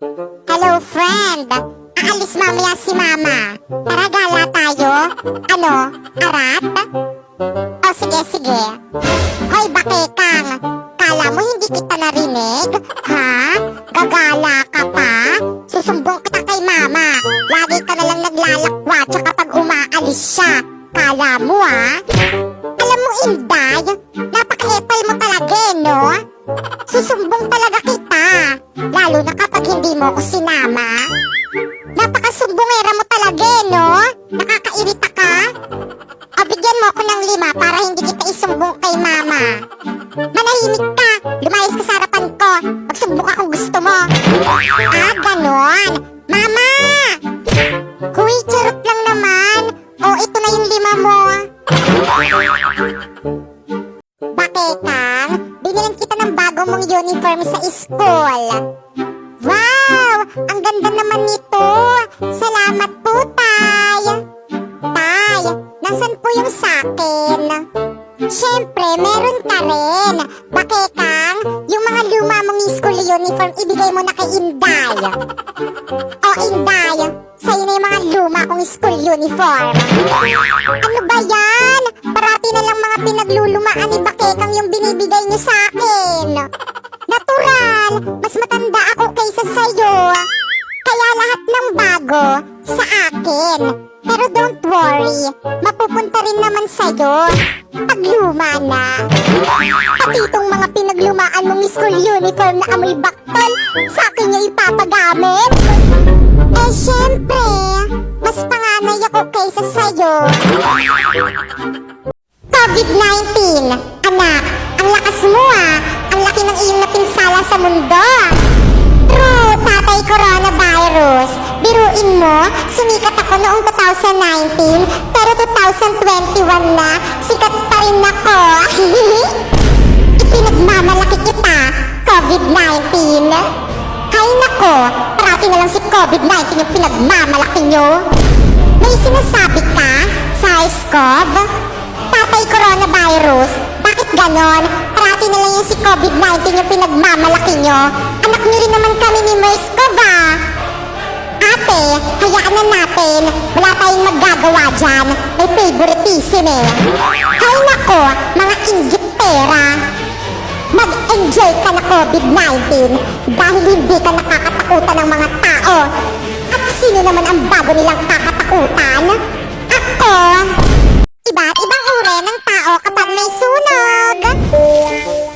Hello, friend. Aalis mamaya si mama. Tara, gala tayo. Ano? Arat? O, sige. Hoy, bakekang. Kala mo hindi kita narinig? Ha? Gagala ka pa? Susumbong kita kay mama. Lagi ka nalang naglalakwa tsaka pag umaalis siya. Kala mo, ha? Alam mo, Inday, napaka-epal mo talaga, no? Susumbong talaga kita. Lalo na kapag hindi mo ko sinama. Napakasumbongera mo talaga, no? Nakakairita ka? O, bigyan mo ako ng 5 para hindi kita isumbong kay mama. Manahimik ka. Lumayas ka sa harapan ko. Magsumbong ka kung gusto mo. Ah, ganon. Mama! Huy, charot lang naman. O, ito na yung 5 mo. Bakekang, binilan kita ng bago mong uniform sa school. Wow! Ang ganda naman nito. Salamat po, Tay. Tay, nasan po yung sakin? Siyempre, meron ka rin. Bakekang, yung mga luma mong school uniform, ibigay mo na kay Inday. O, Inday, sa'yo na yung mga luma kong school uniform. Ano ba yan? Parati na lang mga pinaglulumaan ni Bakekang yung binibigay niyo sa akin. Natural, mas matanda ako kaysa sa'yo. Kaya lahat ng bago sa akin. Pero don't worry, mapupunta rin naman sa'yo pag luma na. Pati itong mga pinaglumaan mong school uniform na amoy baktol, sa akin niya ipapagamit. Eh syempre, mas panganay ako kaysa sa'yo. COVID-19, anak, ang lakas mo ah. Ang laki ng iyong napinsala sa mundo. True, tatay coronavirus. Biruin mo, sumikat ako noong 2019, pero 2021 na, sikat pa rin ako. Ipinagmamalaki kita, COVID-19. Hay nako, parati na lang si COVID-19 yung pinagmamalaki nyo. May sinasabi ka, SARS-CoV? Tatay coronavirus, bakit ganon? Parati na lang yung si COVID-19 yung pinagmamalaki nyo. Anak nyo rin naman kami ni MERS-CoV ah. Ate, hayaan na natin. Wala tayong magagawa dyan. May favoritism eh. Hay nako, mga inggit-pera. Mag-enjoy ka na COVID-19 dahil hindi ka nakakatakutan ng mga tao. At sino naman ang bago nilang kakatakutan? Ako! Iba't ibang uri ng tao kapag may sunog.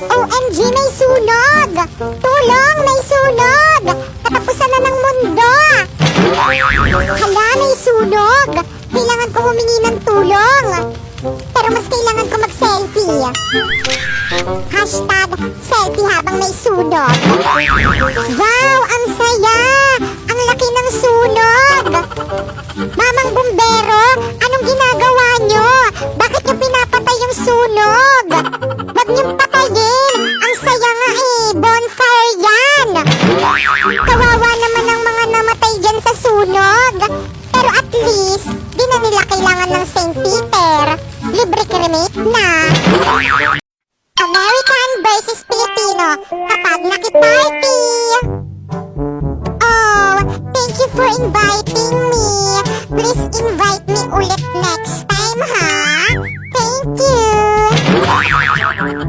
OMG, may sunog! Tulong, may sunog! Katapusan na ng mundo! Hala, may sunog! Kailangan ko humingi ng tulong. Pero mas kailangan ko mag-selfie. Hashtag selfie habang may sunog. Wow, ang saya! Ang laki ng sunog! Mamang bumbero, anong ginagawa nyo? Bakit nyo pinapatay yung sunog? Huwag niyong patayin! Ang saya nga eh! Bonfire yan! Kawawa naman ang mga namatay dyan sa sunog. Pero at least, di na nila kailangan ng St. Peter. Libre cremate na. American versus Filipino kapag nakiparty. Oh, thank you for inviting me. Please invite me ulit next time, ha? Thank you.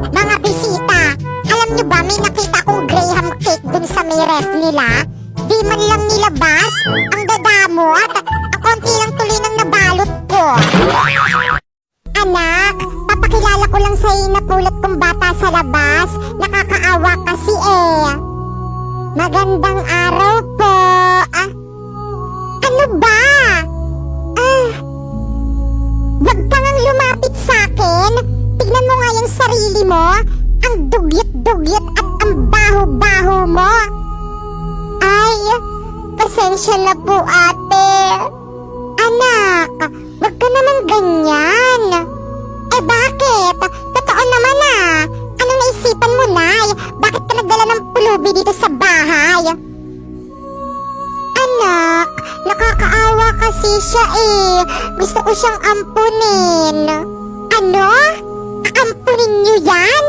Mga bisita, alam nyo ba may nakita kong Graham cake dun sa may ref nila? Di man lang nilabas, ang dadamot. Ang konti lang tuloy ng nabalot ko. Anak, papakilala ko lang sa'yo na pulot kong bata sa labas. Nakakaawa kasi eh. Magandang araw po. Ano ba? Wag ka ngang lumapit sa'kin. Tignan mo nga yung sarili mo. Ang dugyot-dugyot at ang baho-baho mo. Ay, pasensya na po ate. Anak, wag ka naman ganyan. Eh bakit? Totoo naman ah. Ano naisipan mo, Nay? Bakit ka nagdala ng pulubi dito sa bahay? Anak, nakakaawa kasi siya eh. Gusto ko siyang ampunin. Ano? Aampunin niyo yan?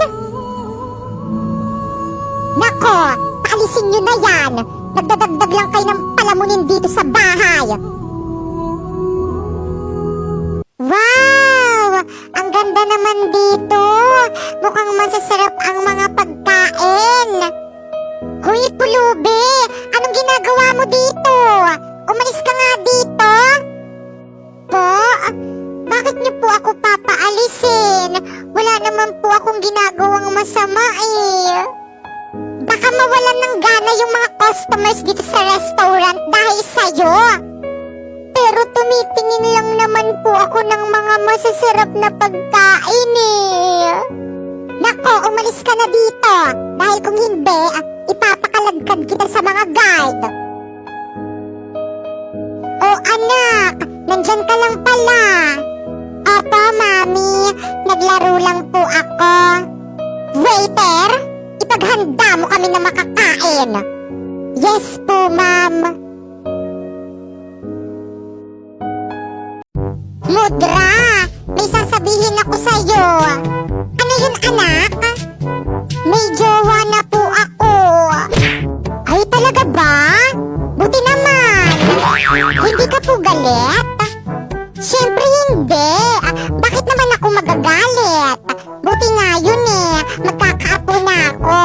Nako, paalisin niyo na yan. Nagdadagdag lang kayo ng palamunin dito sa bahay. Wow! Ang ganda naman dito. Mukhang masasarap ang mga pagkain. Hoy, Pulubi! Anong ginagawa mo dito? Umalis ka nga dito. Po? Bakit niyo po ako papaalisin? Wala naman po akong ginagawang masama eh. Baka mawalan ng gana yung mga customers dito sa restaurant dahil sa'yo. Pero tumitingin lang naman po ako ng mga masasarap na pagkain eh. Nako, umalis ka na dito. Dahil kung hindi, ipapakaladkad kita sa mga guard. Oh anak, nandyan ka lang pala. Opo, Mami. Naglaro lang po ako. Waiter, ipaghanda mo kami na makakain. Yes po, Ma'am. Mudra, may sasabihin ako sa'yo. Ano yun, anak? May jowa na po ako. Ay, talaga ba? Buti naman. Hindi ka po galit? Siyempre hindi. Bakit naman ako magagalit? Buti nga yun eh. Magkakaapo na ako.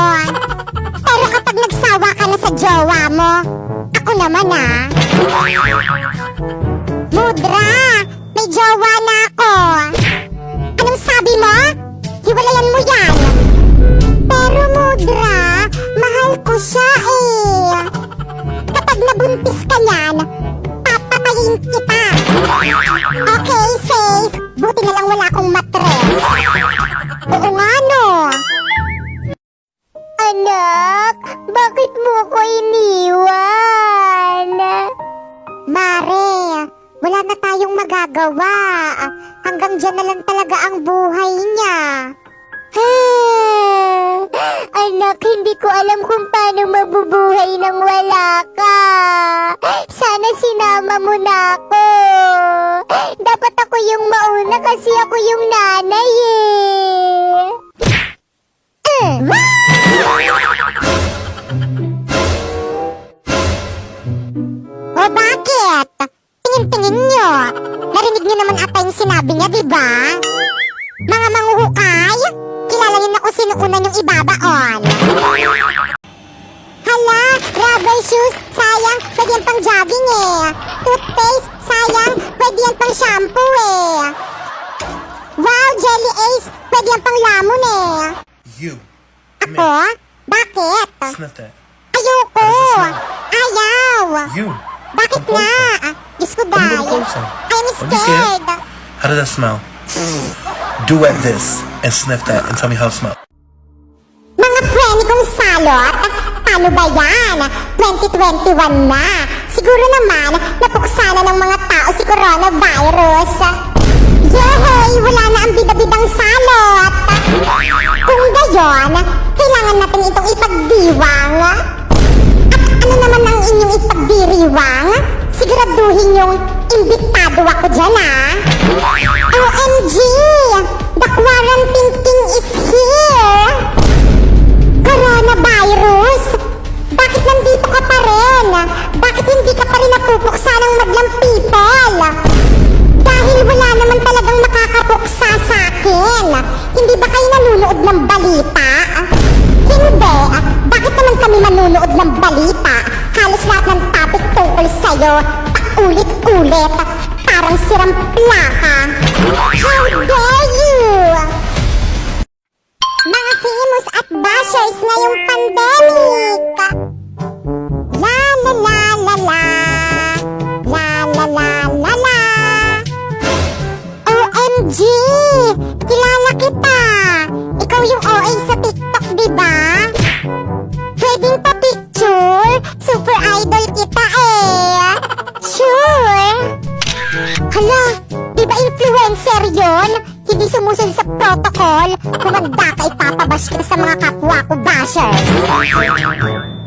Pero kapag nagsawa ka na sa jowa mo, ako naman Mudra, may jowa na ako. Anong sabi mo? Hiwalayan mo yan. Pero Mudra, mahal ko siya eh. Kapag nabuntis ka yan, papatayin kita. Okay, safe. Buti na lang wala akong matres. Oo nga no. Anak, bakit mo ko iniwan? Mare, wala na tayong magagawa. Hanggang dyan na lang talaga ang buhay niya. Anak, hindi ko alam kung paano mabubuhay nang wala ka. Sana sinama mo na ako. Dapat ako yung mauna kasi ako yung nanay eh. O bakit? Tingin-tingin nyo. Narinig nyo naman ata yung sinabi niya, diba? Mga manghuhukay, kilala niyo na kung sino una yung ibabaon. Hala, rubber shoes, sayang, pwede yan pang jogging eh. Toothpaste, sayang, pwede yan pang shampoo eh. Wow, jelly ace, pwede yan pang lamon eh. You. Ako? Bakit? Sniff that. Ayoko. Ayaw. You. Bakit Come nga? closer. Diyos ko Come dahil. closer. I'm Don't be scared. scared. How does that smell? Duet this and sniff that and tell me how it smells. Mga preni kong salot, paano ba yan? 2021 na. Siguro naman, napuksa na ng mga tao si coronavirus. Yehey! Wala na ang bida-bidang salot. Kung gayon, kailangan natin itong ipagdiwang. At ano naman ang inyong ipagdiriwang? Siguraduhin yung imbitado ako dyan OMG! The quarantine king is here! Coronavirus! Bakit nandito ka pa rin? Bakit hindi ka pa rin napupuksa ng madlang people? Dahil wala naman talagang makakapuksa sa akin. Hindi ba kayo nanonood ng balita? Hindi. Bakit naman kami manonood ng balita? Halos lahat ng topic tungkol sa'yo, paulit-ulit, parang sirang plaka. How dare you! Mga famous at bashers ngayong pandemic! La la la la la. La la la la la. OMG! Kilala kita! Ikaw yung OA sa TikTok, diba? Pwedeng pa picture? Super idol kita eh! Sure! Hala, diba influencer yon? Hindi sumusunod sa protocol? Kumanda ka, ipapabash kita sa mga kapwa ko bashers!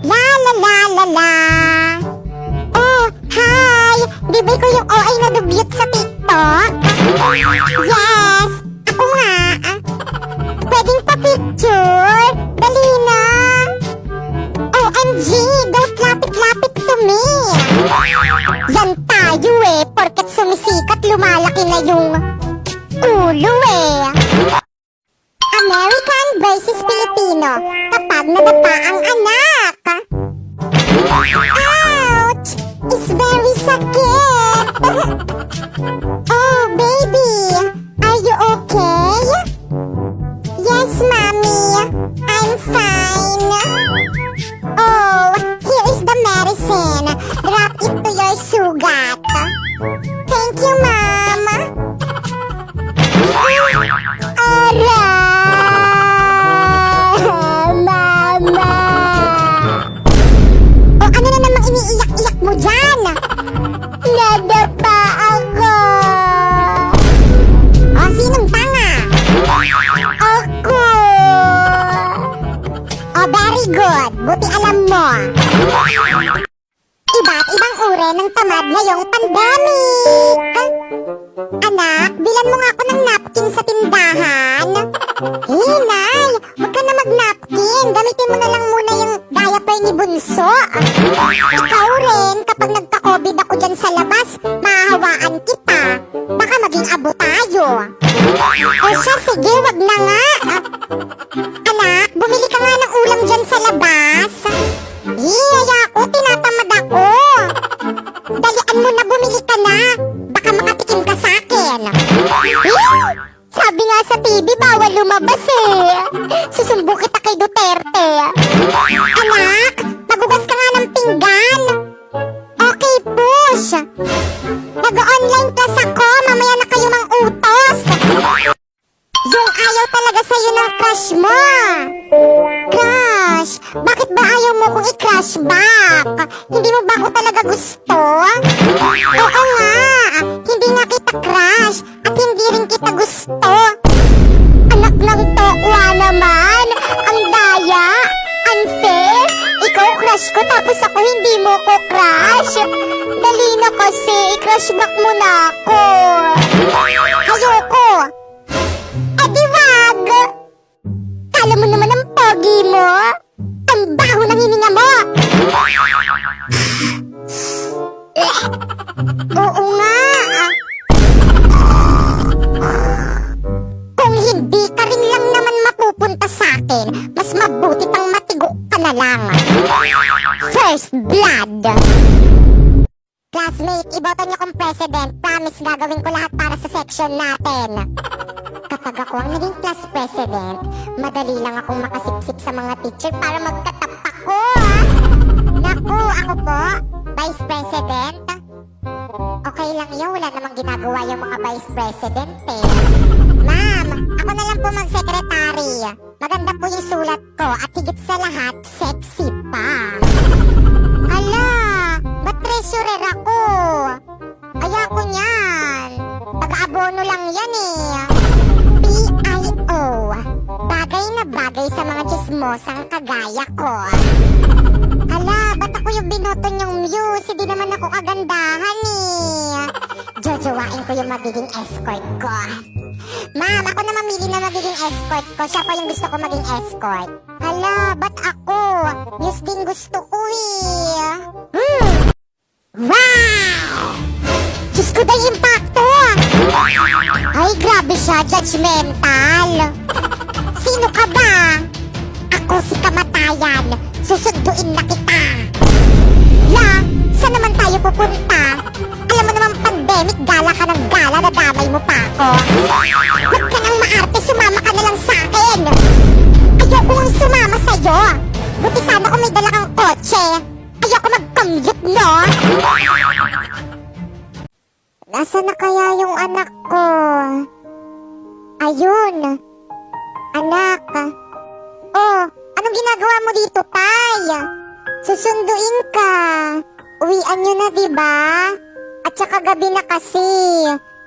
La la la la la. Oh, hi! Di ba ikaw yung OA na dugyot sa TikTok? Yes! Ako nga! Pwedeng pa-picture? Dali na! OMG! Don't lapit-lapit Yan tayo eh, porket sumisikat lumalaki na yung ulo eh. American versus Filipino kapag nadapa ang anak. Ouch! It's very sakit! Oh, baby! Are you okay? Yes, mommy. I'm fine. Oh, here is the medicine. Drop it to your sugat. Thank you, mom. Mama! O ano na namang iniiyak-iyak mo dyan? Nadapa ako. O sinong tanga? Ako. O very good. Buti alam mo. Iba't ibang uri ng tamad ngayong pandemic. Anak, bilan mo nga ako ng napkin sa tindahan. Nay, huwag ka na mag-napkin. Gamitin mo na lang muna yung diaper ni Bunso. Ikaw rin, kapag nagka-COVID ako dyan sa labas, mahahawaan kita. Baka maging abo tayo. O siya, sige, wag na nga. Anak, bumili ka nga ng ulam dyan sa labas. Iya ako, tinatamad ako. Dalian mo na, bumili ka na. Baka makatikim ka sa akin. Sabi nga sa TV, bawal lumabas eh. Susumbo kita kay Duterte. Anak, magugas ka nga ng pinggan. Okay, push. Nag-online class ako, mamaya na kayo mang utos. Yung ayaw talaga sa'yo ng crush mo. Crush, bakit ba ayaw mo kong i-crush back? Hindi mo ba ako talaga gusto? Oo nga, hindi nga kita crush at hindi rin kita gusto. Anak ng tokwa naman, ang daya, unfair. Ikaw crush ko tapos ako hindi mo ko crush. Dali na kasi, i-crush back mo na ako. Ayoko. Edi wag! Kala mo naman ang pogi mo? Ang baho ng hininga mo! Oo nga! Kung hindi ka rin lang naman mapupunta sa akin, mas mabuti pang matigo ka na lang. First blood! Classmate, iboto niyo kong president. Promise gagawin ko lahat para sa section natin. Kapag ako ang naging class president, madali lang akong makasipsip sa mga teacher para magkatap ako. Naku, ako po, vice president. Okay lang yun, wala namang ginagawa yung mga vice president eh. Ma'am, ako na lang po mag-secretary. Maganda po yung sulat ko at higit sa lahat, sexy pa. Ala, ba't treasurer ako? Ayoko niyan. Taga-abono lang yan eh. PIO. Bagay na bagay sa mga chismosang kagaya ko. Ala, ba't ako yung binoto niyong muse? Hindi naman ako kagandahan eh. Jojowain ko yung magiging escort ko. Ma'am, ako na mamili na magiging escort ko. Siya pa yung gusto ko maging escort. Hala, ba't ako? Muse din gusto ko eh. Wow! Diyos ko dahil impacto! Ay, grabe siya, judgmental. Sino ka ba? Ako si Kamatayan. Susunduin na kita. La, saan naman tayo pupunta? Alam mo naman pandemic, gala ka ng gala, nadamay mo pa ako. Huwag ka nang maarte, sumama ka na lang sa akin. Ayoko nang sumama sa'yo. Buti sana kung may dala kang kotse. Ayoko mag-commute, no? Nasaan na kaya yung anak ko? Ayun. Anak. Oh, anong ginagawa mo dito, Tay? Susunduin ka. Uwian nyo na, diba? At saka gabi na kasi.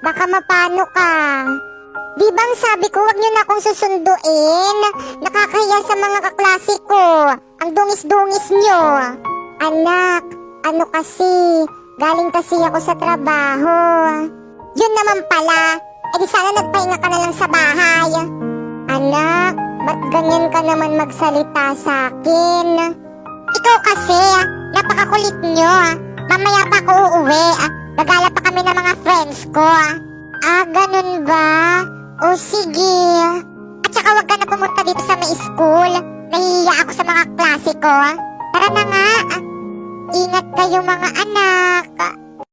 Baka mapano ka. Di bang sabi ko, wag nyo na akong susunduin? Nakakahiya sa mga kaklase ko. Ang dungis-dungis nyo. Anak, ano kasi? Galing kasi ako sa trabaho. Yun naman pala. E di sana nagpahinga ka na lang sa bahay. Anak, ba't ganyan ka naman magsalita sa akin? Ikaw kasi, napakakulit nyo. Mamaya pa ako uuwi. Gagala pa kami ng mga friends ko. Ganun ba? O sige. At saka wag ka na pumunta dito sa may school. Nahihiya ako sa mga klase ko. Tara na nga. Ingat kayo mga anak.